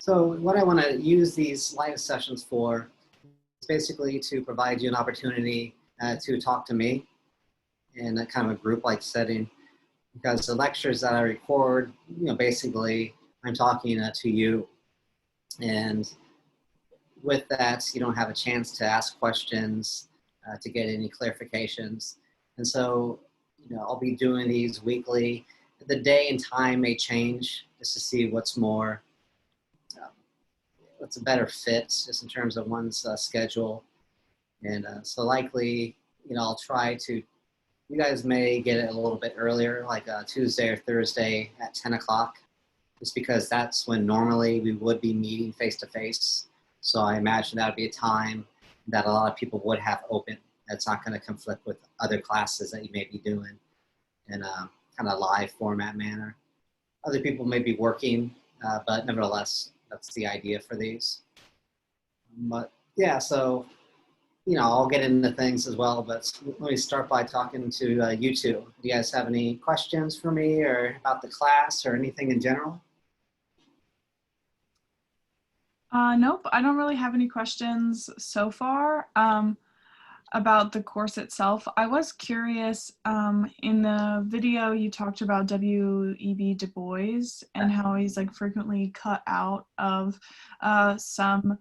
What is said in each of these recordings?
So what I want to use these live sessions for is basically to provide you an opportunity to talk to me in a kind of a group-like setting, because the lectures that I record, basically I'm talking to you, and with that, you don't have a chance to ask questions, to get any clarifications. And so, I'll be doing these weekly. The day and time may change just to see what's a better fit just in terms of one's schedule. And so likely, I'll try to, you guys may get it a little bit earlier, like Tuesday or Thursday at 10 o'clock, just because that's when normally we would be meeting face to face. So I imagine that would be a time that a lot of people would have open. That's not going to conflict with other classes that you may be doing in a kind of live format manner. Other people may be working, but nevertheless, that's the idea for these. But yeah, so, I'll get into things as well, but let me start by talking to you two. Do you guys have any questions for me or about the class or anything in general? Nope, I don't really have any questions so far about the course itself. I was curious, in the video you talked about W.E.B. Du Bois and how he's like frequently cut out of some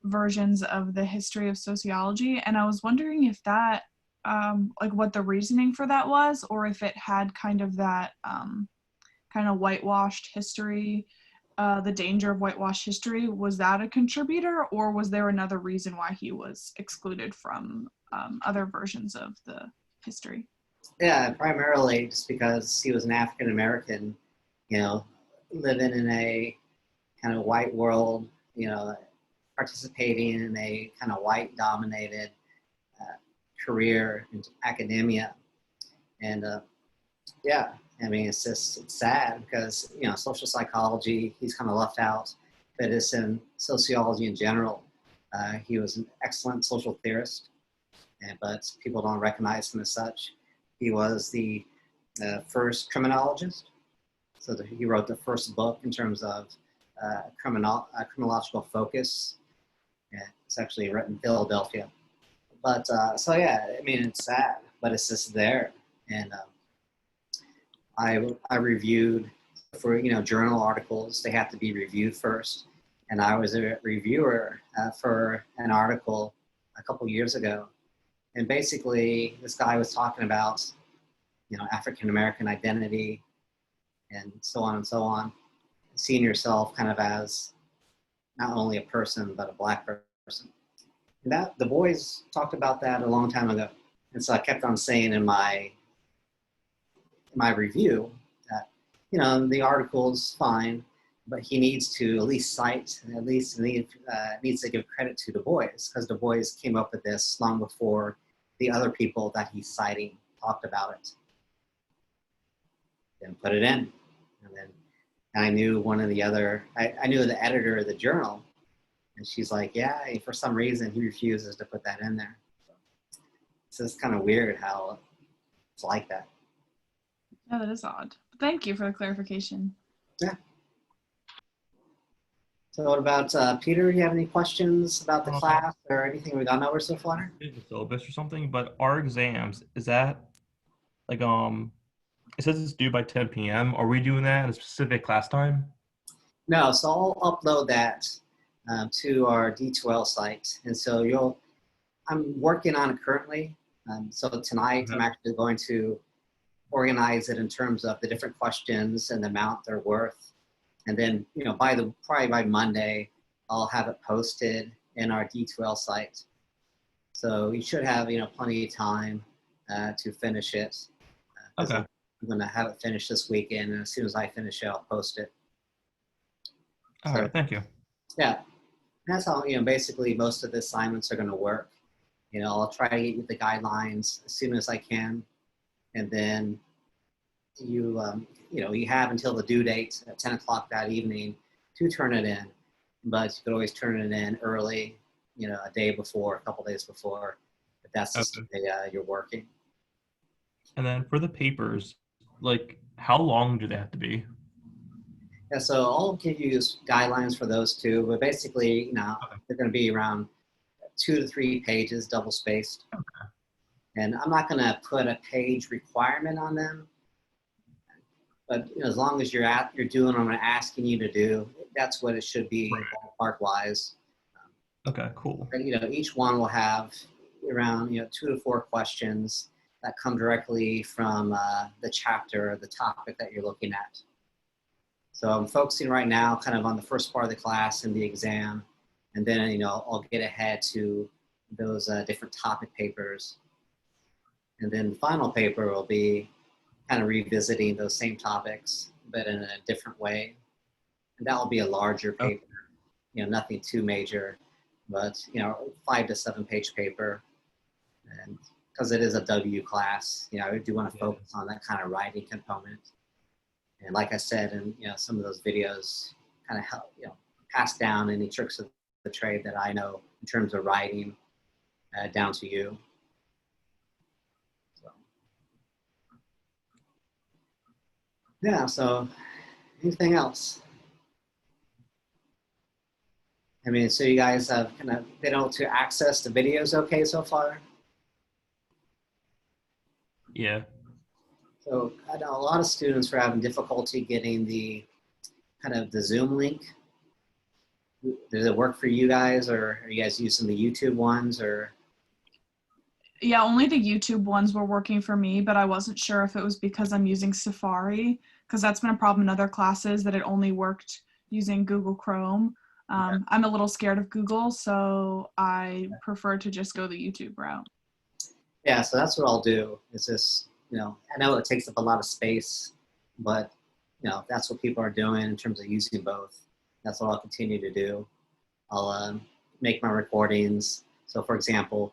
versions of the history of sociology, and I was wondering if that, like what the reasoning for that was, or if it had kind of that kind of whitewashed history, the danger of whitewashed history. Was that a contributor, or was there another reason why he was excluded from other versions of the history? Yeah, primarily just because he was an African American, living in a kind of white world, participating in a kind of white dominated career in academia. And yeah, I mean, it's sad because, social psychology, he's kind of left out, but it's in sociology in general. He was an excellent social theorist, but people don't recognize him as such. He was the first criminologist. So he wrote the first book in terms of criminological focus. Yeah, it's actually written in Philadelphia. But so yeah, I mean, it's sad, but it's just there. And I reviewed for, journal articles. They have to be reviewed first. And I was a reviewer for an article a couple years ago. And basically, this guy was talking about, African-American identity and so on and so on. Seeing yourself kind of as not only a person, but a Black person. And that, the boys talked about that a long time ago. And so I kept on saying in my review that, the article's fine, but he needs to at least cite, and at least needs to give credit to Du Bois, because Du Bois came up with this long before the other people that he's citing talked about it. Then put it in. And then I knew one of the other, I knew the editor of the journal, and she's like, yeah, for some reason he refuses to put that in there. So it's kind of weird how it's like that. Yeah, that is odd. Thank you for the clarification. Yeah. So what about Peter? Do you have any questions about the class or anything we've gone over so far? The syllabus or something, but our exams, is that like it says it's due by 10 p.m. Are we doing that at a specific class time? No, so I'll upload that to our D2L site, and so I'm working on it currently. So tonight I'm actually going to organize it in terms of the different questions and the amount they're worth. And then, probably by Monday, I'll have it posted in our D2L site. So you should have, plenty of time to finish it. Okay. I'm going to have it finished this weekend, and as soon as I finish it, I'll post it. All right, thank you. Yeah, that's how, basically most of the assignments are going to work. I'll try to get you the guidelines as soon as I can. And then you have until the due date at 10 o'clock that evening to turn it in. But you could always turn it in early, a day before, a couple days before, if that's the day you're working. And then for the papers, like how long do they have to be? Yeah, so I'll give you guidelines for those two, but basically, Okay. they're going to be around 2 to 3 pages, double spaced. And I'm not going to put a page requirement on them, but as long as you're doing what I'm asking you to do, that's what it should be Right. ballpark wise. Okay, cool. And each one will have around 2 to 4 questions that come directly from the chapter or the topic that you're looking at. So I'm focusing right now kind of on the first part of the class and the exam, and then I'll get ahead to those different topic papers. And then the final paper will be kind of revisiting those same topics, but in a different way. And that will be a larger paper, nothing too major, but 5 to 7 page paper. And because it is a W class, I do want to focus on that kind of writing component. And like I said, in some of those videos, kind of help pass down any tricks of the trade that I know in terms of writing down to you. So, yeah. So, anything else? I mean, so you guys have kind of been able to access the videos okay so far? Yeah. So I know a lot of students are having difficulty getting the Zoom link. Does it work for you guys, or are you guys using the YouTube ones, or? Yeah, only the YouTube ones were working for me, but I wasn't sure if it was because I'm using Safari, because that's been a problem in other classes that it only worked using Google Chrome. I'm a little scared of Google, so I prefer to just go the YouTube route. Yeah, so that's what I'll do. Is just, I know it takes up a lot of space, but if that's what people are doing in terms of using both, that's what I'll continue to do. I'll make my recordings. So for example,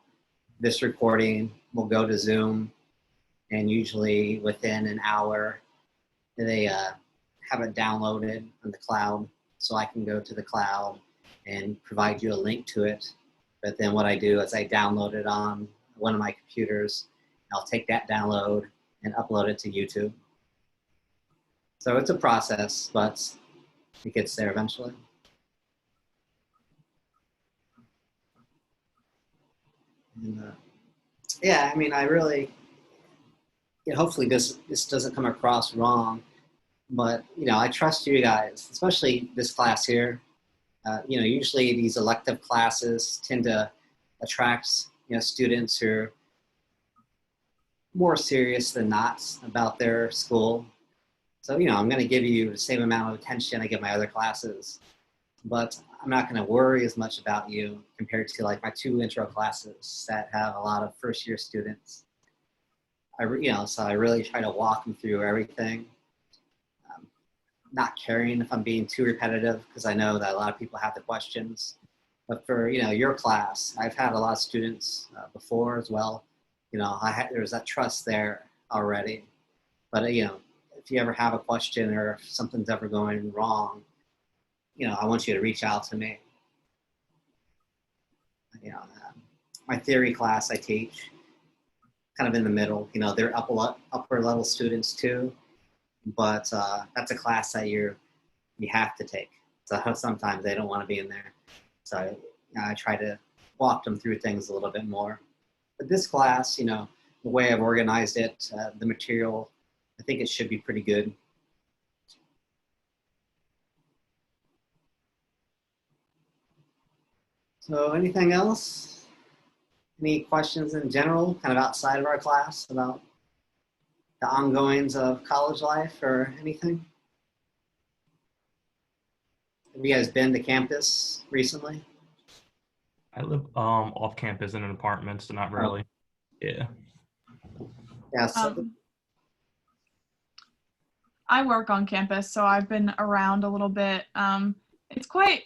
this recording will go to Zoom, and usually within an hour, they have it downloaded on the cloud, so I can go to the cloud and provide you a link to it. But then what I do is I download it on one of my computers. I'll take that download and upload it to YouTube. So it's a process, but it gets there eventually. And, yeah, I mean, I really, hopefully this doesn't come across wrong, but I trust you guys, especially this class here. Usually these elective classes tend to attract students who are more serious than not about their school. So I'm going to give you the same amount of attention I give my other classes, but I'm not going to worry as much about you compared to like my 2 intro classes that have a lot of first year students. So I really try to walk them through everything. Not caring if I'm being too repetitive, because I know that a lot of people have the questions. But for your class, I've had a lot of students before as well. There's that trust there already. But if you ever have a question or if something's ever going wrong, I want you to reach out to me. My theory class I teach, kind of in the middle. They're upper level students too, but that's a class that you have to take. So sometimes they don't want to be in there. So I try to walk them through things a little bit more. But this class, the way I've organized it, the material, I think it should be pretty good. So anything else? Any questions in general, kind of outside of our class about the ongoings of college life or anything? Have you guys been to campus recently? I live off campus in an apartment, so not really. Yeah. Yeah. So, I work on campus, so I've been around a little bit. It's quite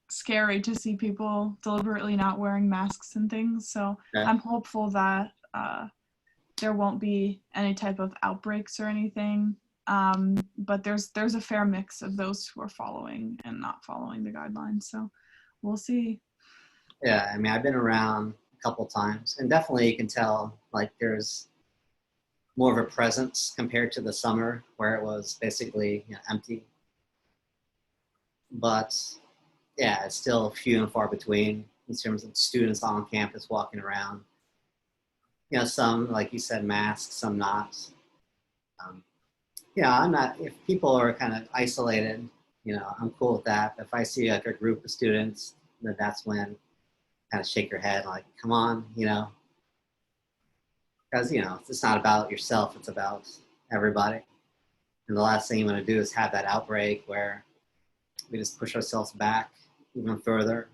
scary to see people deliberately not wearing masks and things. So yeah. I'm hopeful that there won't be any type of outbreaks or anything. But there's a fair mix of those who are following and not following the guidelines. So we'll see. Yeah, I mean, I've been around a couple times, and definitely you can tell like there's more of a presence compared to the summer where it was basically empty. But yeah, it's still few and far between in terms of students on campus walking around. Some, like you said, masks, some not. I'm not, if people are kind of isolated, I'm cool with that. If I see like a group of students, then that's when kind of shake your head like, come on, because, it's not about yourself, it's about everybody. And the last thing you want to do is have that outbreak where we just push ourselves back even further.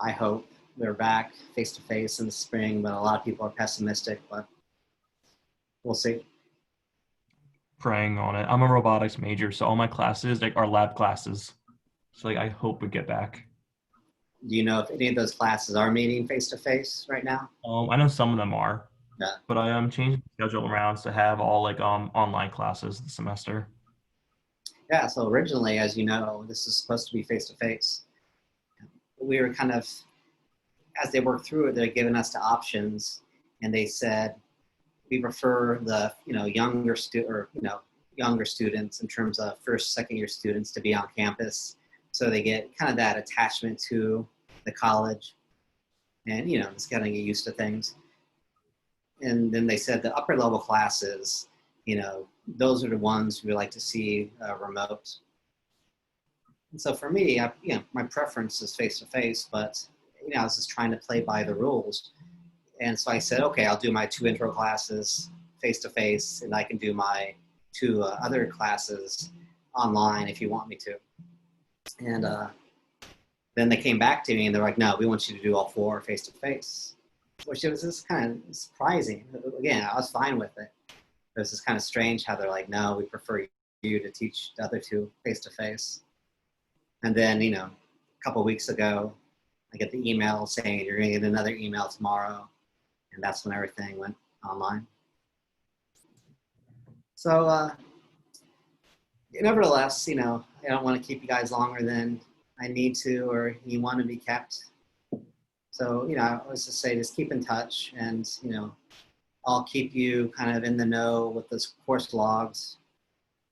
I hope we're back face to face in the spring, but a lot of people are pessimistic, but we'll see. Praying on it. I'm a robotics major, so all my classes are lab classes. So I hope we get back. Do you know if any of those classes are meeting face to face right now? I know some of them are, Yeah. but I am changing the schedule around to have all online classes this semester. Yeah. So originally, as you know, this is supposed to be face to face. We were kind of, as they worked through it, they're giving us the options, and they said we prefer the younger students in terms of first, second year students to be on campus, so they get kind of that attachment to the college, and just getting used to things. And then they said the upper level classes, those are the ones we like to see remote. And so for me, my preference is face to face, but I was just trying to play by the rules. And so I said, okay, I'll do my 2 intro classes face to face, and I can do my 2 other classes online if you want me to. And then they came back to me and they're like, no, we want you to do all 4 face to face, which was just kind of surprising. Again, I was fine with it. It was just kind of strange how they're like, no, we prefer you to teach the other 2 face to face. And then, a couple of weeks ago, I get the email saying you're going to get another email tomorrow. And that's when everything went online. So, nevertheless, I don't want to keep you guys longer than I need to or you want to be kept. So, I always just say just keep in touch, and, I'll keep you kind of in the know with those course logs.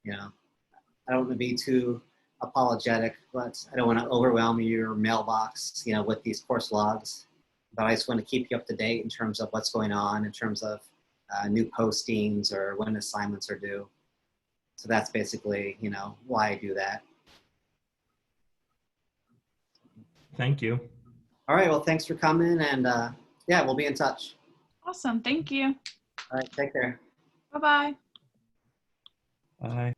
I don't want to be too apologetic, but I don't want to overwhelm your mailbox, with these course logs. But I just want to keep you up to date in terms of what's going on, in terms of new postings or when assignments are due. So that's basically, why I do that. Thank you. All right. Well, thanks for coming, and we'll be in touch. Awesome. Thank you. All right. Take care. Bye-bye. Bye.